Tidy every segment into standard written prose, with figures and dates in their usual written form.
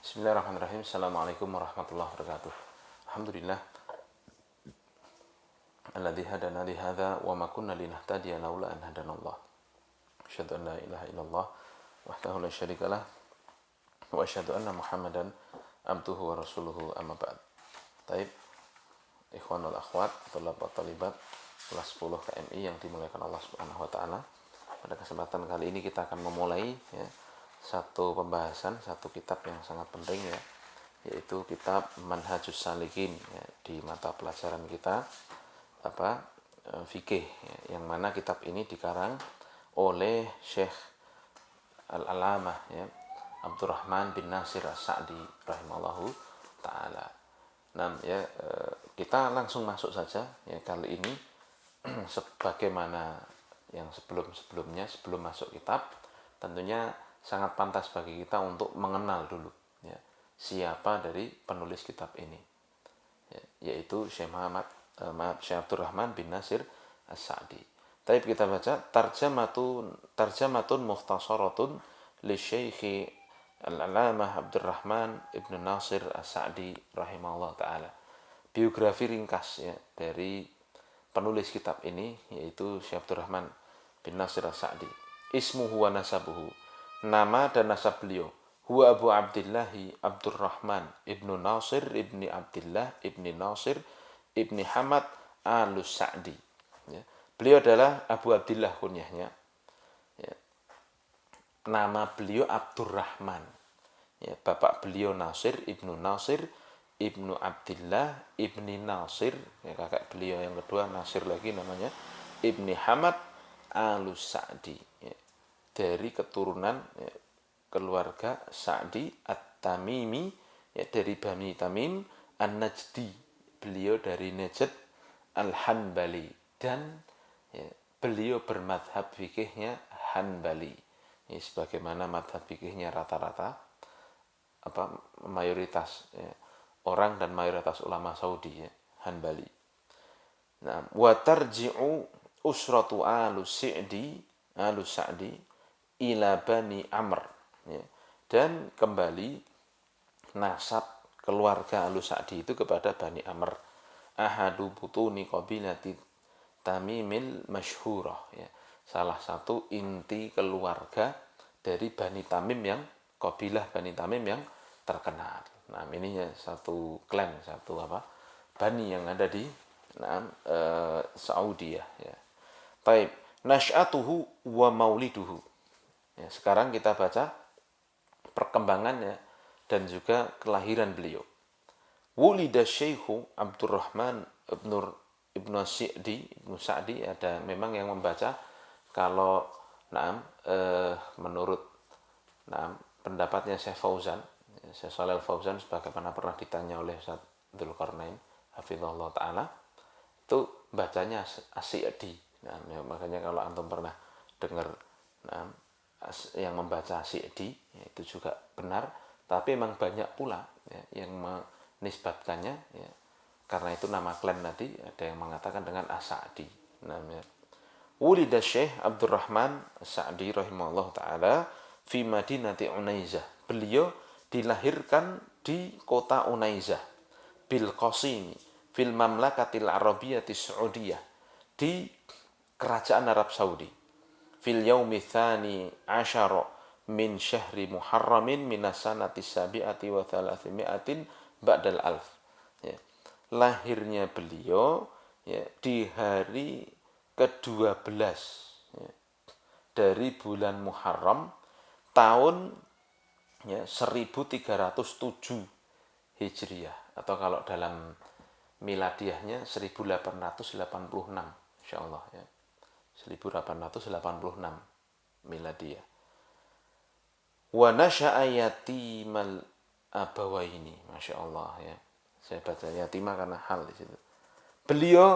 Bismillahirrahmanirrahim. Assalamualaikum warahmatullahi wabarakatuh. Alhamdulillah alladzi hadana li hadza wa ma kunna linahtadiya laula an hadanallah. Asyhadu an la ilaha illallah wahdahu la syarikalah wa asyhadu anna Muhammadan abduhu wa rasuluhu amma ba'd. Taib, ikhwan wal akhwat, thalab wa talibat kelas 10 KMI yang dimuliakan Allah Subhanahu wa taala. Pada kesempatan kali ini kita akan memulai satu pembahasan, satu kitab yang sangat penting yaitu kitab Manhajus Salikin di mata pelajaran kita fikih yang mana kitab ini dikarang oleh Syekh Al-Alamah Abdurrahman bin Nasir As-Sa'di rahimahullahu taala. Nah, kita langsung masuk saja kali ini sebagaimana yang sebelum-sebelumnya, sebelum masuk kitab, tentunya sangat pantas bagi kita untuk mengenal dulu siapa dari penulis kitab ini, yaitu Syekh Abdurrahman bin Nasir As-Sa'di. Tapi kita baca tarjamatun mukhtasaratun li Syekh Al-Alamah Abdurrahman ibn Nasir As-Sa'di rahimahullah ta'ala. Biografi ringkas dari penulis kitab ini, yaitu Syekh Abdurrahman bin Nasir As-Sa'di. Ismuhu wa nasabuhu, nama dan nasab beliau. Huwa Abu Abdillahi Abdurrahman ibnu Nasir ibni Abdillah ibni Nasir ibni Hamad Al-Sa'di. Beliau adalah Abu Abdillah kunyahnya. Nama beliau Abdurrahman. Bapak beliau Nasir ibnu Abdillah ibni Nasir. Kakak beliau yang kedua Nasir lagi namanya ibni Hamad Al-Sa'di. Dari keturunan keluarga Sa'di At-Tamimi, dari Bani Tamim An-Najdi. Beliau dari Najd Al-Hanbali, dan beliau bermadhab fikihnya Hanbali. Sebagaimana madhab fikihnya rata-rata mayoritas orang dan mayoritas ulama Saudi Hanbali. Nah, wa tarji'u usratu Al-Sa'di ila Bani Amr, dan kembali nasab keluarga Al-Sa'di itu kepada Bani Amr, ahadu butuni qabilati Tamimil masyhurah, salah satu inti keluarga dari Bani Tamim, yang kabilah Bani Tamim yang terkenal. Nah, ini satu klan, satu Bani yang ada di Saudi ya. Taib, nasy'atuhu wa mauliduhu. Sekarang kita baca perkembangannya dan juga kelahiran beliau. Wulida Syekhu Abdurrahman ibnu Sa'di, ada memang yang membaca kalau menurut pendapatnya Syekh Fauzan, Syekh Shalal Fauzan, sebagaimana pernah ditanya oleh Ustaz Dzulqarnain hafizahullah taala, itu bacanya As-Sa'di. Nah, makanya kalau antum pernah dengar yang membaca Sa'di, itu juga benar, tapi memang banyak pula yang menisbatkannya karena itu nama klan tadi, ada yang mengatakan dengan As-Sa'di namanya. Wulida Syekh Abdurrahman As-Sa'di rahimahullah taala fi Madinati Unaizah. Beliau dilahirkan di kota Unaizah bil Qasimi fil Mamlakatil Arabiyyati Saudiyah, di kerajaan Arab Saudi. Fil yaumi tsani asyara min syahri Muharramin minas sanati sabi'ati wa thalathimi'atin ba'dal alf. Lahirnya beliau di hari ke-12 dari bulan Muharram tahun 1307 Hijriah, atau kalau dalam miladiahnya 1886 insyaallah 1886 miladiah. Wa nasya'a yatimal abawaini, masyaallah saya baca yatimah karena hal di situ. Beliau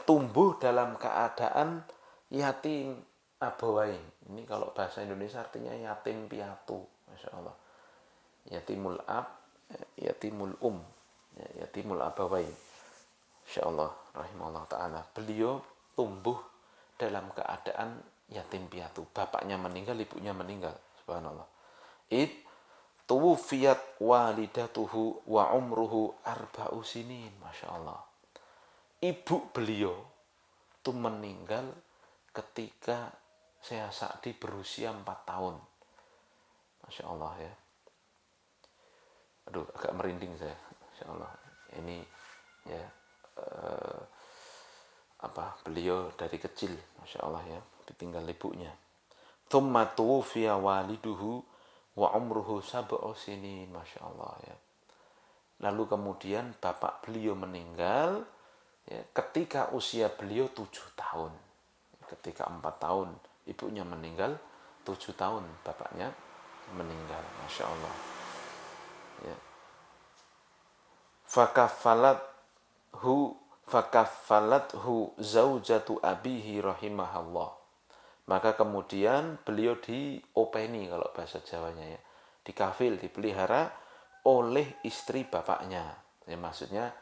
tumbuh dalam keadaan yatim abawain. Ini kalau bahasa Indonesia artinya yatim piatu, masyaallah. Yatimul ab, yatimul yatimul abawain. Insyaallah rahimahullah taala. Beliau tumbuh dalam keadaan yatim piatu. Bapaknya meninggal, ibunya meninggal. Subhanallah. tuwfiyat walidatuhu wa umruhu arba'u sinin. Masya Allah. Ibu beliau itu meninggal ketika Syekh Sa'di berusia 4 tahun. Masya Allah ya. Aduh, agak merinding saya. Masya Allah. Ini ya beliau dari kecil, Masya Allah ya, ditinggal ibunya. Tsumma tuwfiya waliduhu wa umruhu sab'u sinin. Masya Allah ya. Lalu kemudian bapak beliau meninggal ya, ketika usia beliau 7 tahun. Ketika 4 tahun ibunya meninggal, 7 tahun bapaknya meninggal. Masya Allah ya. Fakaffalathu zaujatu abihi rahimahullah. Maka kemudian beliau diopeni, kalau bahasa Jawanya ya, dikafil, dipelihara oleh istri bapaknya. Ya, maksudnya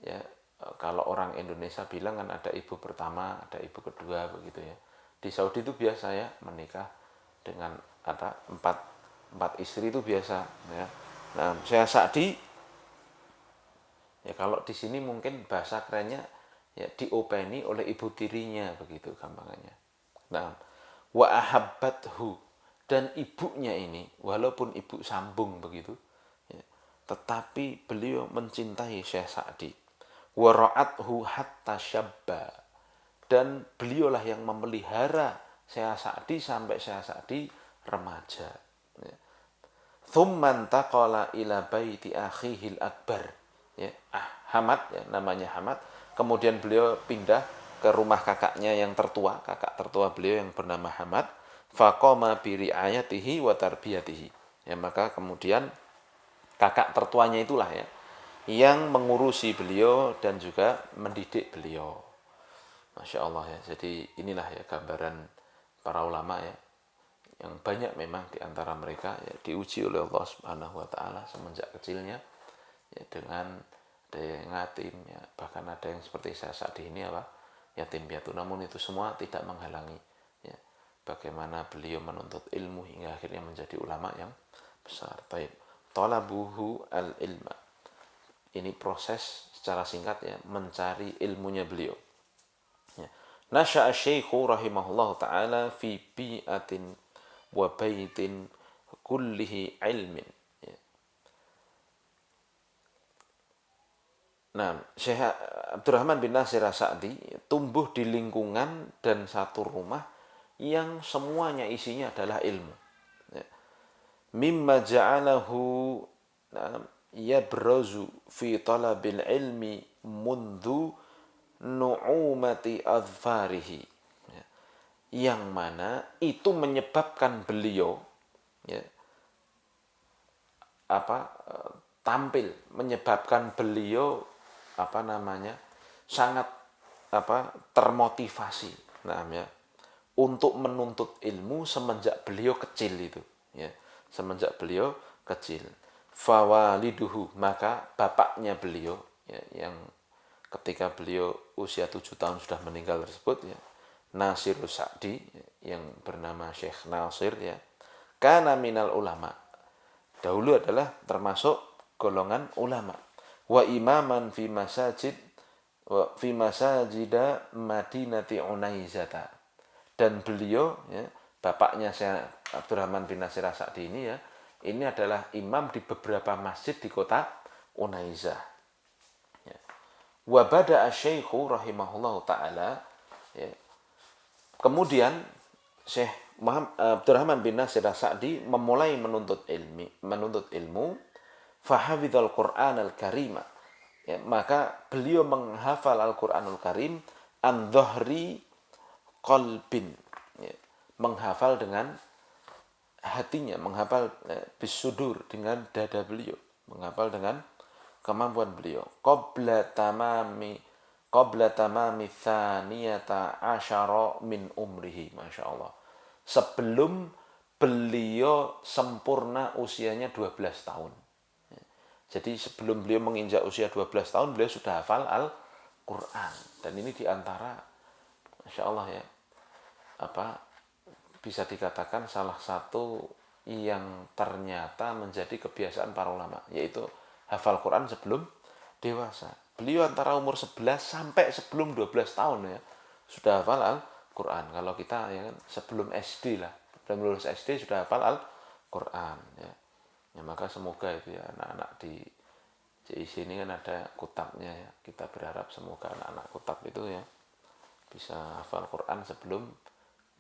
ya, kalau orang Indonesia bilang kan ada ibu pertama, ada ibu kedua begitu ya. Di Saudi itu biasa ya, menikah dengan ada empat istri itu biasa ya. Nah, Syekh Sa'di ya, kalau di sini mungkin bahasa kerennya ya, diopeni oleh ibu tirinya begitu gampangannya. Nah, wa ahabbathu, dan ibunya ini walaupun ibu sambung begitu ya, tetapi beliau mencintai Syekh Sa'di. Wa ra'athu hatta syabba, dan beliaulah yang memelihara Syekh Sa'di sampai Syekh Sa'di remaja. Ya. Tsumma intaqala ila baiti akhihil akbar. Ya, Hamad ya, namanya Hamad. Kemudian beliau pindah ke rumah kakaknya yang tertua, kakak tertua beliau yang bernama Hamad. Faqama bi ri'ayatihi wa tarbiyatihi. Ya, maka kemudian kakak tertuanya itulah ya yang mengurusi beliau dan juga mendidik beliau. Masya Allah ya. Jadi inilah ya gambaran para ulama ya, yang banyak memang di antara mereka ya diuji oleh Allah Subhanahu wa taala semenjak kecilnya ya, dengan ada yang yatim ya, bahkan ada yang seperti saya saat ini yatim piatu, namun itu semua tidak menghalangi ya bagaimana beliau menuntut ilmu hingga akhirnya menjadi ulama yang besar. Taib talabuhu al-ilma, ini proses secara singkat ya mencari ilmunya beliau ya. Nasya'a syekhu rahimahullah ta'ala fi bi'atin wa baitin kullihi ilmin ya. Nah, Syekh Abdurrahman bin Nasir As-Sa'di tumbuh di lingkungan dan satu rumah yang semuanya isinya adalah ilmu ya. Mimma ja'alahu yabrazu fi talabil ilmi mundu nu'umati adfarihi ya, yang mana itu menyebabkan beliau ya, tampil, menyebabkan beliau sangat termotivasi ya, untuk menuntut ilmu semenjak beliau kecil itu ya, semenjak beliau kecil. Fawaliduhu, maka bapaknya beliau ya, yang ketika beliau usia 7 tahun sudah meninggal tersebut ya, Nasirus Sa'di yang bernama Syekh Nasir ya, kana minal ulama, dahulu adalah termasuk golongan ulama, wa imaman fi masajida Madinati Unaizata, dan beliau ya, bapaknya Syekh Abdurrahman bin Nasir As-Sa'di ini ya, ini adalah imam di beberapa masjid di kota Unaizah ya. Wa bada'a syekhu rahimahullahu ta'ala ya. Kemudian Syekh Abdurrahman bin Nasir As-Sa'di memulai menuntut ilmu fahafidhal Qur'an al-Karim ya, maka beliau menghafal Al-Qur'anul Karim an dhahri qalbin ya, menghafal dengan hatinya, menghafal bisudur dengan dada beliau, menghafal dengan kemampuan beliau. Qabla tamami thaniyata asyara min umrihi. Masya Allah. Sebelum beliau sempurna usianya 12 tahun. Jadi sebelum beliau menginjak usia 12 tahun, beliau sudah hafal Al-Quran. Dan ini diantara, Masya Allah ya, bisa dikatakan salah satu yang ternyata menjadi kebiasaan para ulama, yaitu hafal Quran sebelum dewasa. Beliau antara umur 11 sampai sebelum 12 tahun ya sudah hafal Al-Quran. Kalau kita ya kan sebelum SD lah, belum lulus SD sudah hafal Al-Quran ya. Ya maka semoga itu ya anak-anak di JIC ini kan ada kutabnya ya. Kita berharap semoga anak-anak kutab itu ya bisa hafal Quran sebelum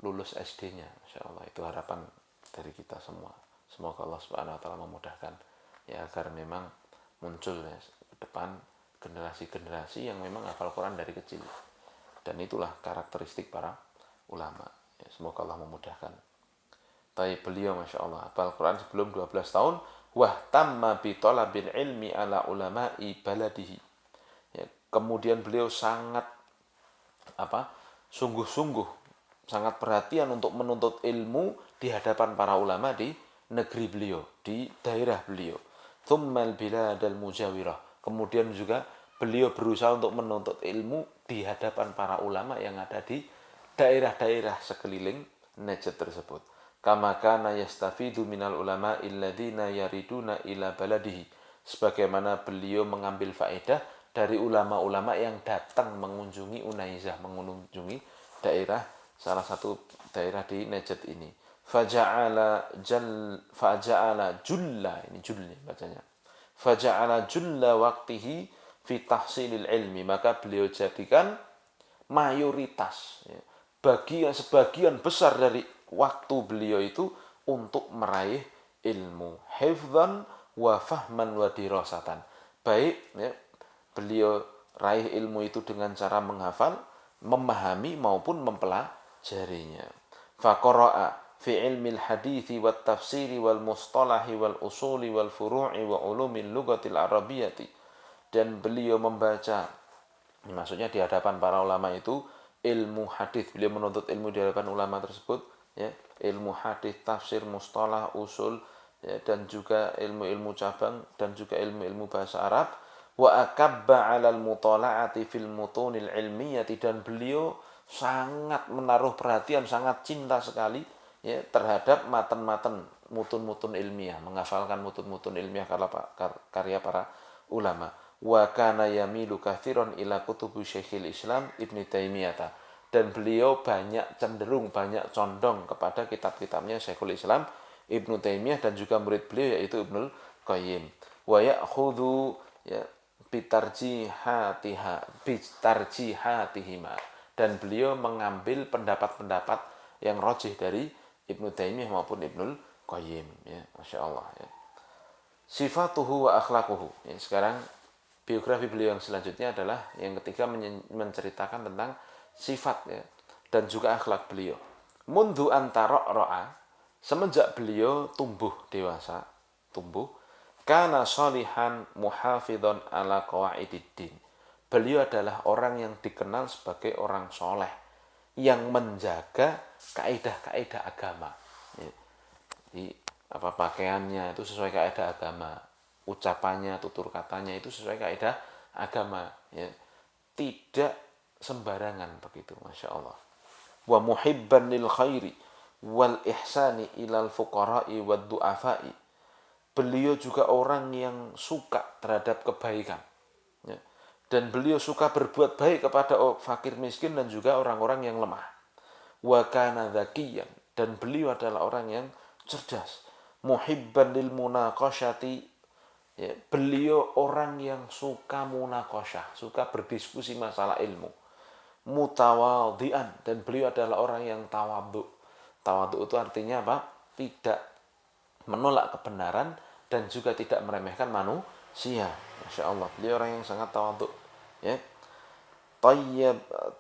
lulus SD-nya. Insya Allah itu harapan dari kita semua. Semoga Allah Subhanahu Wa Taala memudahkan ya agar memang muncul ya ke depan generasi-generasi yang memang hafal Quran dari kecil. Dan itulah karakteristik para ulama. Ya, semoga Allah memudahkan. Tapi beliau Masya Allah hafal Quran sebelum 12 tahun. Wah tamma bi talabil ilmi ala ulama'i baladihi. Ya, kemudian beliau sangat sungguh-sungguh sangat perhatian untuk menuntut ilmu di hadapan para ulama di negeri beliau, di daerah beliau. Tsummal biladal mujawirah. Kemudian juga beliau berusaha untuk menuntut ilmu di hadapan para ulama yang ada di daerah-daerah sekeliling Najd tersebut. Kama kana yastafidu minal ulama illadzina yariduna ila baladihi. Sebagaimana beliau mengambil faedah dari ulama-ulama yang datang mengunjungi Unaizah, mengunjungi daerah salah satu daerah di Najd ini. Faja'ala julla, ini julnya bacanya. Faja'ala julla waqtihi fi tahsilil ilmi, maka beliau jadikan mayoritas ya, sebagian besar dari waktu beliau itu untuk meraih ilmu, hifdzan wa fahman wa dirasatan. Baik ya, beliau raih ilmu itu dengan cara menghafal, memahami maupun mempelajarinya. Faqara'a fi ilmil hadithi wat tafsiri wal mustalahi wal usuli wal furu'i wa ulumil lughatil arabiyyati. Dan beliau membaca, maksudnya di hadapan para ulama itu ilmu hadis, beliau menuntut ilmu di hadapan ulama tersebut ya, ilmu hadis, tafsir, mustalah, usul ya, dan juga ilmu-ilmu cabang dan juga ilmu-ilmu bahasa Arab. Wa akabba 'alal mutala'ati fil mutunil ilmiyati, dan beliau sangat menaruh perhatian, sangat cinta sekali ya terhadap matan-matan mutun-mutun ilmiah, menghafalkan mutun-mutun ilmiah karya para ulama. Wa kana yamilu katsiran ila kutubi Syekhul Islam Ibnu Taimiyah, dan beliau cenderung banyak condong kepada kitab-kitabnya Syekhul Islam Ibnu Taimiyah dan juga murid beliau yaitu Ibnul Qayyim. Wa ya'khudhu ya bitarjihatihima, dan beliau mengambil pendapat-pendapat yang rajih dari Ibnu Taimiyah maupun Ibnul Qayyim ya, Masya Allah ya. Sifatuhu wa akhlaquhu ya, sekarang biografi beliau yang selanjutnya adalah yang ketiga, menceritakan tentang sifat ya, dan juga akhlak beliau. Mundu antara ro'a, semenjak beliau tumbuh dewasa, kana sholihan muhafidhon ala qawaididdin. Beliau adalah orang yang dikenal sebagai orang soleh yang menjaga kaidah-kaidah agama. Ya. Jadi pakaiannya itu sesuai kaidah agama, ucapannya, tutur katanya itu sesuai kaidah agama ya. Tidak sembarangan begitu, Masya Allah. Wa muhibban lil khairi wal ihsani ilal fuqara'i wad du'afai. Beliau juga orang yang suka terhadap kebaikan ya. Dan beliau suka berbuat baik kepada fakir miskin dan juga orang-orang yang lemah. Wa kana dzakiyan, dan beliau adalah orang yang cerdas. Muhibban lil munaqashati ya, beliau orang yang suka munaqashah, suka berdiskusi masalah ilmu. Mutawadhi'an, dan beliau adalah orang yang tawadhu. Tawadhu itu artinya apa? Tidak menolak kebenaran dan juga tidak meremehkan manusia. Masya Allah, beliau orang yang sangat tawadhu ya.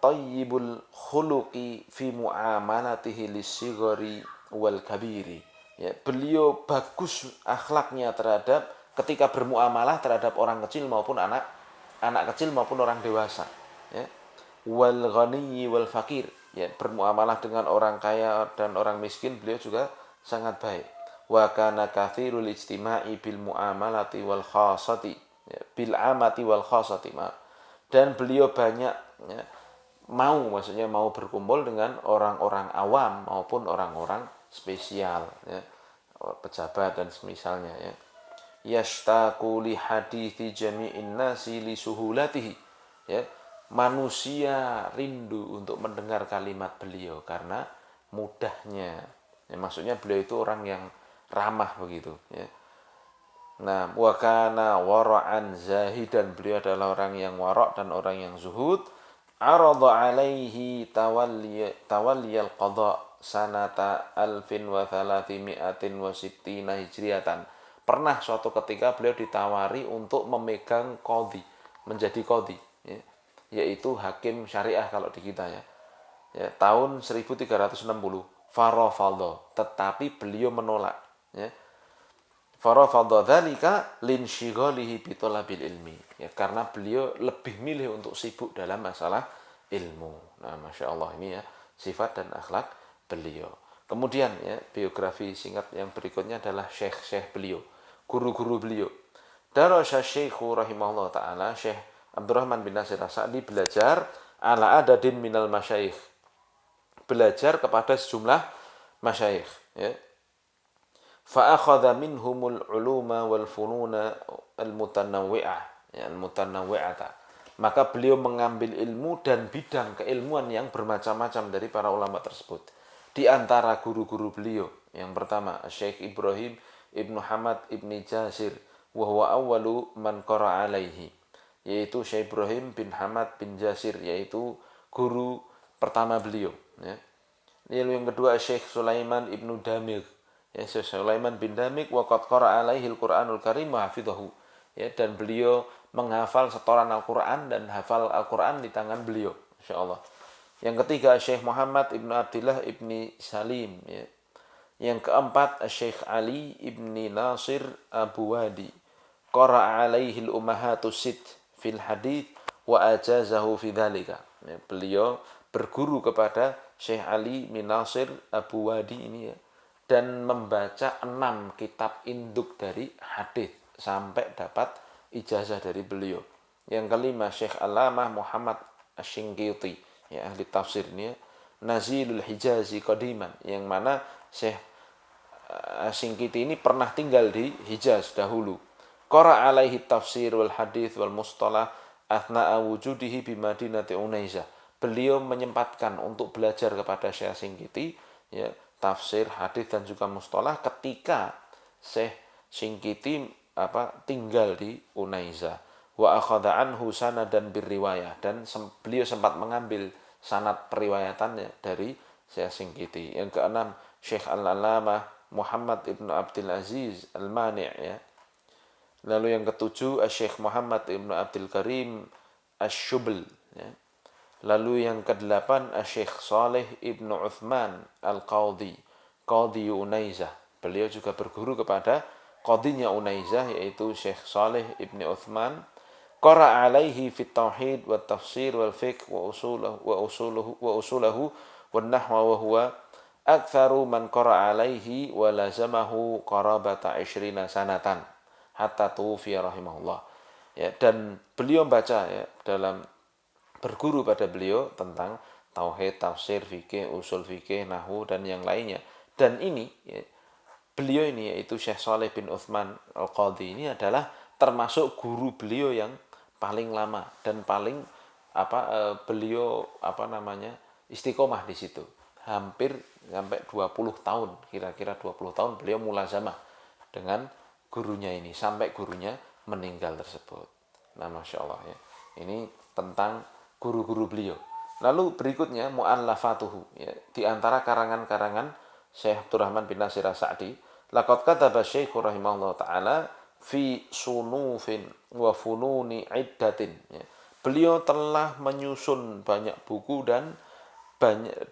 Tayyibul khuluqi fi muamalatihi lissighari wal kabiri ya, beliau bagus akhlaknya terhadap ketika bermuamalah terhadap orang kecil maupun anak kecil maupun orang dewasa ya. Wal ghaniyyi wal fakir ya, bermuamalah dengan orang kaya dan orang miskin beliau juga sangat baik. Wa kana katsirul ijtima'i bil muamalati wal khassati ya, bil amati wal khassati dan beliau banyak ya, maksudnya mau berkumpul dengan orang-orang awam maupun orang-orang spesial ya, pejabat dan semisalnya ya. Yashtaqu li hadithi jami'in nasi li suhulatihi. Ya, manusia rindu untuk mendengar kalimat beliau karena mudahnya. Ya, maksudnya beliau itu orang yang ramah begitu ya. Nah, wa kana wara'an zahidan, beliau adalah orang yang wara' dan orang yang zuhud. Arada alaihi tawalliyal qada sanata alfin wa thalathimi'atin wa sittina hijriyatan. Pernah suatu ketika beliau ditawari untuk memegang qadhi, menjadi qadhi ya, yaitu hakim syariah kalau di kita ya. Ya, tahun 1360 farafadha, tetapi beliau menolak ya. Farafadha dzalika linsyighalihi bi talabil ilmi. Ya, karena beliau lebih milih untuk sibuk dalam masalah ilmu. Nah, Masya Allah, ini ya sifat dan akhlak beliau. Kemudian ya, biografi singkat yang berikutnya adalah syekh-syekh beliau, guru-guru beliau. Darasya Syekhu rahimahullah ta'ala, Syekh Abdurrahman bin Nasir As-Sa'di belajar ala adadin minal masyayikh, belajar kepada sejumlah masyayikh ya. Fa'akhadha minhumul uluma wal fununa al-mutanawwi'ah, ya, al-mutanawwi'ata. Maka beliau mengambil ilmu dan bidang keilmuan yang bermacam-macam dari para ulama tersebut. Di antara guru-guru beliau, yang pertama Syekh Ibrahim Ibnu Hamad Ibni Jasir, wa huwa awwalu man qara'a alaihi, yaitu Syekh Ibrahim bin Hamad bin Jasir, yaitu guru pertama beliau ya. Lalu yang kedua Syekh Sulaiman Ibnu Damigh, ya, Syekh Sulaiman bin Damigh waqad qara'a alaihi al-Qur'anul Karim wa hafidhahu, ya, dan beliau menghafal setoran Al-Qur'an dan hafal Al-Qur'an di tangan beliau, insyaallah. Yang ketiga Syekh Muhammad Ibnu Abdullah Ibni Salim ya. Yang keempat Syekh Ali Ibni Nasir Abu Wadi, qara'a alaihi al-ummahatus sit fil hadits wa ajazahu fi dzalika. Ya, beliau berguru kepada Syekh Ali bin Nasir Abu Wadi ini ya, dan membaca 6 kitab induk dari hadis sampai dapat ijazah dari beliau. Yang kelima Syekh Alamah Muhammad Asy-Shinqiti, ya, ahli tafsir ini ya, Nazilul Hijazi qadiman, yang mana Syekh Asy-Shinqiti ini pernah tinggal di Hijaz dahulu. Qara alaihi tafsir wal hadis wal mustalah athna'a wujudihi bi Madinati Unaizah. Beliau menyempatkan untuk belajar kepada Syekh Asy-Shinqiti ya, tafsir, hadis dan juga mustalah ketika Syekh Asy-Shinqiti tinggal di Unaizah. Wa akhadha anhu sanadan birriwayah, dan beliau sempat mengambil sanad periwayatannya dari Syekh Asy-Shinqiti. Yang keenam Syekh Al-Alamah Muhammad Ibnu Abdul Aziz Al-Mani' ya. Lalu yang ketujuh Syekh Muhammad Ibnu Abdul Karim Asy-Syubl ya. Lalu yang kedelapan Syekh Saleh Ibnu Uthman Al-Qadhi, Qadhi Unaizah. Beliau juga berguru kepada qadhinya Unaizah, yaitu Syekh Saleh Ibnu Uthman. Qara alaihi fit tauhid wa tafsir wal fiqh wa usulahu wan nahwa wa huwa aktsaru man qara alaihi wa lazamahu qarabata 20 sanatan hatta tuwfiya rahimahullah. Ya, dan beliau baca ya, dalam berguru pada beliau tentang tauhid, tafsir, fikih, usul fikih, nahwu dan yang lainnya. Dan ini ya, beliau ini yaitu Syekh Saleh bin Uthman Al-Qadhi ini adalah termasuk guru beliau yang paling lama dan paling beliau istiqomah di situ. Hampir sampai 20 tahun, kira-kira 20 tahun beliau mulazamah dengan gurunya ini sampai gurunya meninggal tersebut. Nah, Masya Allah ya. Ini tentang guru-guru beliau. Lalu berikutnya mu'allafatuhu ya, di antara karangan-karangan Syekh Abdurrahman bin Nasir As-Sa'di, laqad kataba Syekh rahimahullah taala fi sunufin wa fununi iddatin ya. Beliau telah menyusun banyak buku dan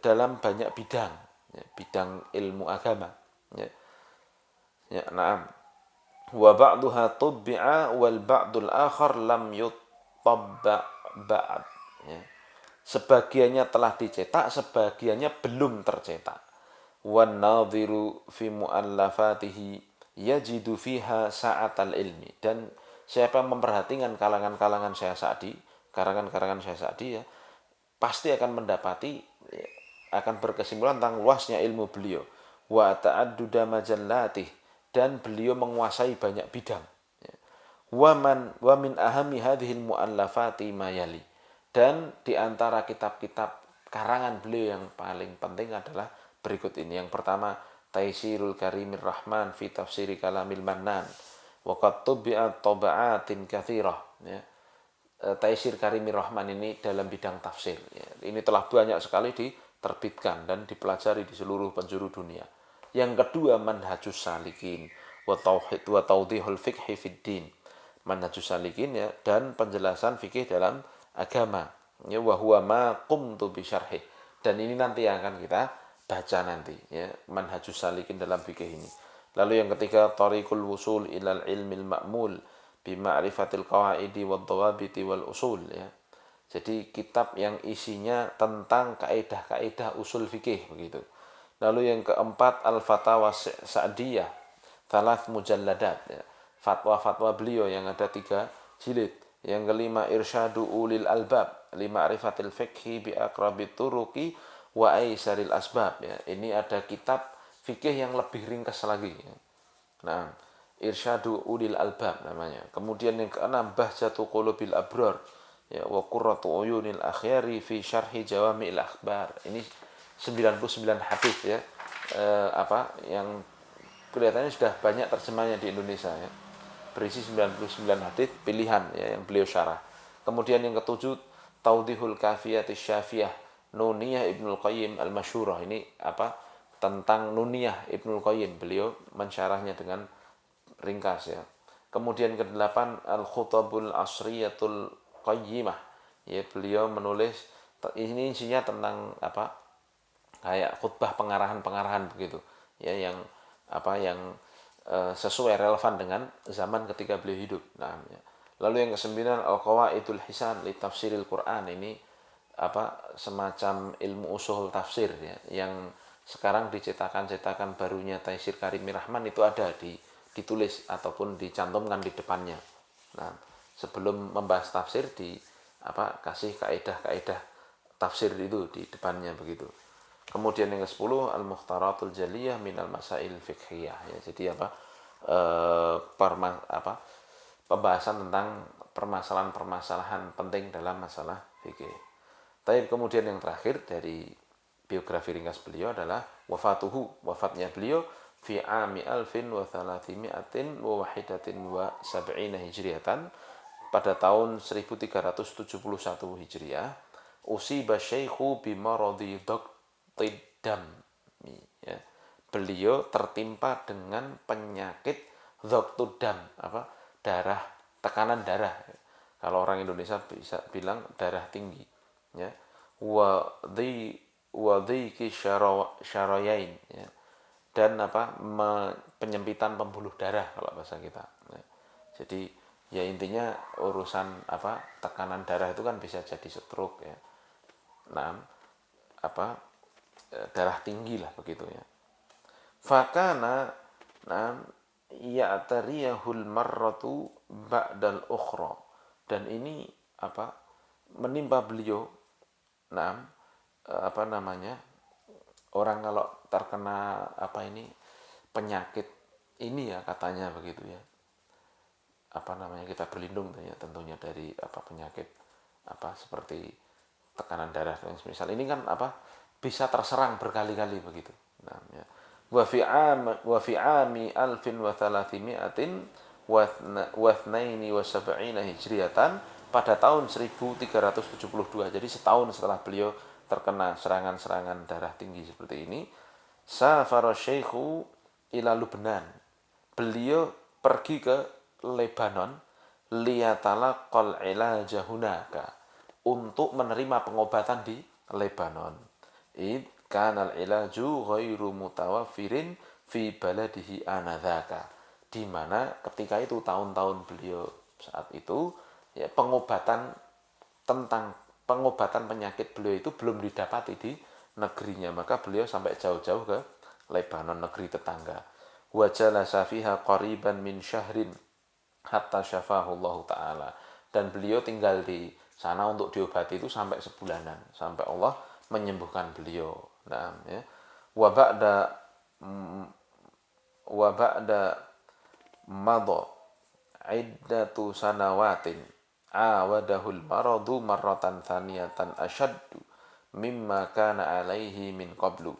dalam banyak bidang ya, bidang ilmu agama ya. Ya, na'am. Wa ba'duha tubbi'a wal ba'dul akhar lam yutabba' ba'd ya. Sebagiannya telah dicetak, sebagiannya belum tercetak. Wan nadhiru fi muallafatihi yajidu fiha sa'atal ilmi, dan siapa yang memperhatikan karangan-karangan Syekh Sa'di, karangan-karangan Syekh Sa'di ya, pasti akan mendapati akan berkesimpulan tentang luasnya ilmu beliau. Wa ta'adduda majallatih, dan beliau menguasai banyak bidang. Wa min ahami hadhil muallafati mayali. Dan di antara kitab-kitab karangan beliau yang paling penting adalah berikut ini. Yang pertama, Taisirul Karimir Rahman fi tafsiri kalamil mannan. Wa qad tubi'at taba'atin katsirah. Ya. Taisir Karimir Rahman ini dalam bidang tafsir. Ya. Ini telah banyak sekali diterbitkan dan dipelajari di seluruh penjuru dunia. Yang kedua, Manhajus Salikin wa tauhid wa taudhihul fiqhi fid din. Manhajus Salikin ya, dan penjelasan fikih dalam agama. Ya, wa huwa ma qumtu bi syarhih. Dan ini nanti yang akan kita baca nanti ya, Manhajus Salikin dalam fikih ini. Lalu yang ketiga, Tariqul Wusul ilal Ilmil Ma'mul bi ma'rifatil qawaidi wad dawabiti wal usul ya. Jadi kitab yang isinya tentang kaidah-kaidah usul fikih begitu. Lalu yang keempat, Al-Fatawa Sa'diyah Thalath Mujalladat ya. Fatwa-fatwa beliau yang ada 3 jilid. Yang kelima, Irsyadu Ulil Albab Lima'rifatil Fiqhi bi aqrabit turuqi wa aisaril asbab ya. Ini ada kitab fikih yang lebih ringkas lagi ya. Nah, Irsyadu Ulil Albab namanya. Kemudian yang keenam, Bahjatu Qulubil Abrar ya, wa Qurratu Uyunil Akhyari fi Syarhi Jawami'il Akhbar. Ini 99 hadis ya, yang kelihatannya sudah banyak terjemahnya di Indonesia ya. Berisi 99 hadis pilihan ya, yang beliau syarah. Kemudian yang ketujuh, Taudhihul Kafiyatis Syafiyah Nuniyah Ibnul Qayyim Al-Masyhurah. Ini tentang Nuniyah Ibnul Qayyim, beliau mensyarahnya dengan ringkas ya. Kemudian ke-8, Al-Khutabul Asriyatul Qayyimah ya, beliau menulis ini isinya tentang kayak khutbah pengarahan begitu ya, yang sesuai relevan dengan zaman ketika beliau hidup. Nah ya. Lalu yang ke-9, Al-Qawaidul Hisan li Tafsiril Quran. Ini semacam ilmu usul tafsir ya, yang sekarang cetakan barunya Taisir Karimir Rahman itu ada ditulis ataupun dicantumkan di depannya. Nah, sebelum membahas tafsir kasih kaidah-kaidah tafsir itu di depannya begitu. Kemudian yang ke-10, Al-Mukhtaratul Jaliyah minal Masail Fiqhiyah ya. Jadi pembahasan tentang permasalahan-permasalahan penting dalam masalah fikih. Kemudian yang terakhir dari biografi ringkas beliau adalah wafatnya beliau fi ami alfin wa thalathimi'atin wa wahidatin wa sab'ina hijriyatan, pada tahun 1371 hijriah. Usiba syaikhu bimaradi dam ya. Beliau tertimpa dengan penyakit dam, tekanan darah. Kalau orang Indonesia bisa bilang darah tinggi ya. Wadhiki syarayain ya. Dan penyempitan pembuluh darah kalau bahasa kita ya. Jadi ya intinya urusan tekanan darah itu kan bisa jadi stroke ya. Nah, darah tinggi lah begitu ya. Fakana ya'tariyahul marratu ba'dal ukhra. Dan ini menimpa beliau orang kalau terkena penyakit ini ya, katanya begitu ya. Kita berlindung tentunya dari penyakit seperti tekanan darah dan misal ini kan bisa terserang berkali-kali begitu. Nah, ya. Wa fi ami alfin wa thalathimi'atin wa thnaini wa sab'ina hijriyatan, pada tahun 1372. Jadi setahun setelah beliau terkena serangan-serangan darah tinggi seperti ini, safara syaikhu ila Lubnan. Beliau pergi ke Lebanon liyatalaqal ilaja hunaka, untuk menerima pengobatan di Lebanon. Kanal ilaju ghairu mutawaffirin fi baladihi anadzaka, di mana ketika itu tahun-tahun beliau saat itu ya, pengobatan penyakit beliau itu belum didapati di negerinya, maka beliau sampai jauh-jauh ke Lebanon, negeri tetangga. Wa jalasa fiha qariban min syahrin hatta syafahu Allah taala, dan beliau tinggal di sana untuk diobati itu sampai sebulanan, sampai Allah menyembuhkan beliau. Nah, ya. Wa ba'da madha iddatu sanawatin awadahul maradu marratan thaniyatan asyaddu mimma kana alaihi min qablu.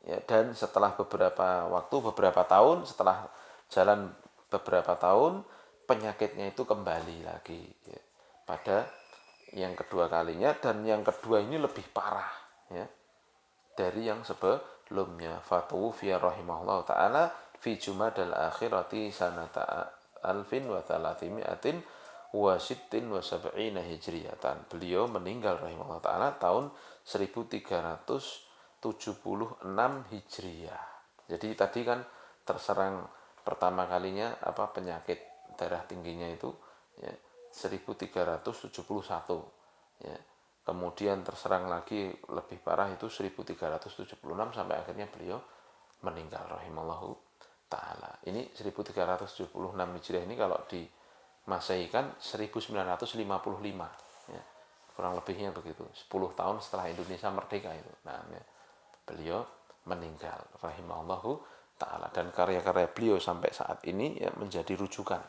Ya, dan setelah beberapa waktu, beberapa tahun, setelah jalan beberapa tahun, penyakitnya itu kembali lagi ya, pada yang kedua kalinya, dan yang kedua ini lebih parah ya dari yang sebelumnya. Fatuwfiya rahimahullah taala fi jumadal akhirati sanata alfin wa thalathimiatin wa sittin wa sab'ina hijriyatan. Beliau meninggal rahimahullah taala tahun 1376 hijriyah. Jadi tadi kan terserang pertama kalinya penyakit darah tingginya itu ya 1371 ya. Kemudian terserang lagi lebih parah itu 1376 sampai akhirnya beliau meninggal rahimallahu taala. Ini 1376 Hijriah ini kalau di Masehi kan 1955 ya. Kurang lebihnya begitu. 10 tahun setelah Indonesia merdeka itu. Nah, ya, beliau meninggal rahimallahu taala, dan karya-karya beliau sampai saat ini ya menjadi rujukan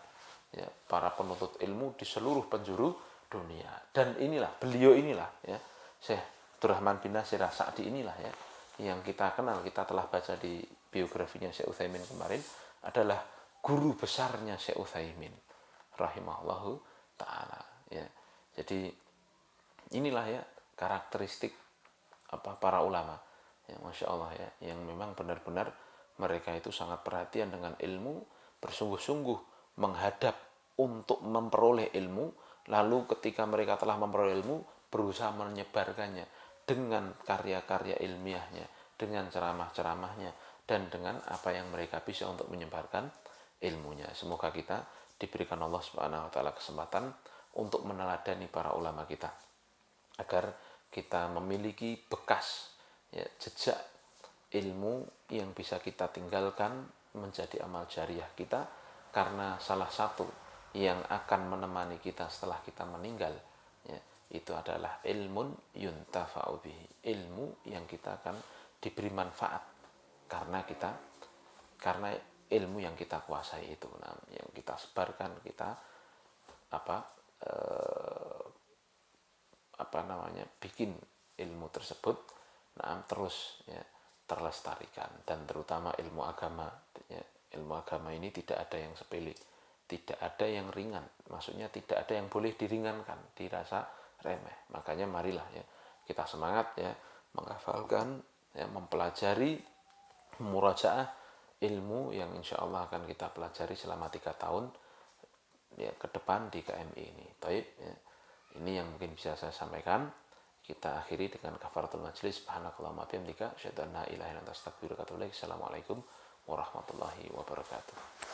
ya para penuntut ilmu di seluruh penjuru dunia. Dan beliau inilah ya, Syekh Abdurrahman bin Nasir As-Sa'di inilah ya yang kita kenal, kita telah baca di biografinya Syekh Utsaimin kemarin, adalah guru besarnya Syekh Utsaimin rahimahullahu taala ya. Jadi inilah ya karakteristik para ulama ya, Masya Allah ya, yang memang benar-benar mereka itu sangat perhatian dengan ilmu, bersungguh-sungguh menghadap untuk memperoleh ilmu, lalu ketika mereka telah memperoleh ilmu, berusaha menyebarkannya dengan karya-karya ilmiahnya, dengan ceramah-ceramahnya, dan dengan apa yang mereka bisa untuk menyebarkan ilmunya. Semoga kita diberikan Allah Subhanahu wa taala kesempatan untuk meneladani para ulama kita, agar kita memiliki bekas ya, jejak ilmu yang bisa kita tinggalkan menjadi amal jariah kita, karena salah satu yang akan menemani kita setelah kita meninggal ya, itu adalah ilmun yuntafa'u bihi, ilmu yang kita akan diberi manfaat karena ilmu yang kita kuasai itu, yang kita sebarkan, kita bikin ilmu tersebut terus ya terlestarikan. Dan terutama ilmu agama ya, ilmu agama ini tidak ada yang sepele, tidak ada yang ringan, maksudnya tidak ada yang boleh diringankan, dirasa remeh. Makanya marilah ya kita semangat ya menghafalkan ya, mempelajari, murajaah ilmu yang insya Allah akan kita pelajari selama 3 tahun ya ke depan di KMI ini. Taib ya. Ini yang mungkin bisa saya sampaikan. Kita akhiri dengan kafaratul majlis. Subhanakallahumma wa bihamdika asyhadu an la ilaha illa anta astaghfiruka wa atubu ilaik. Assalamualaikum warahmatullahi wabarakatuh.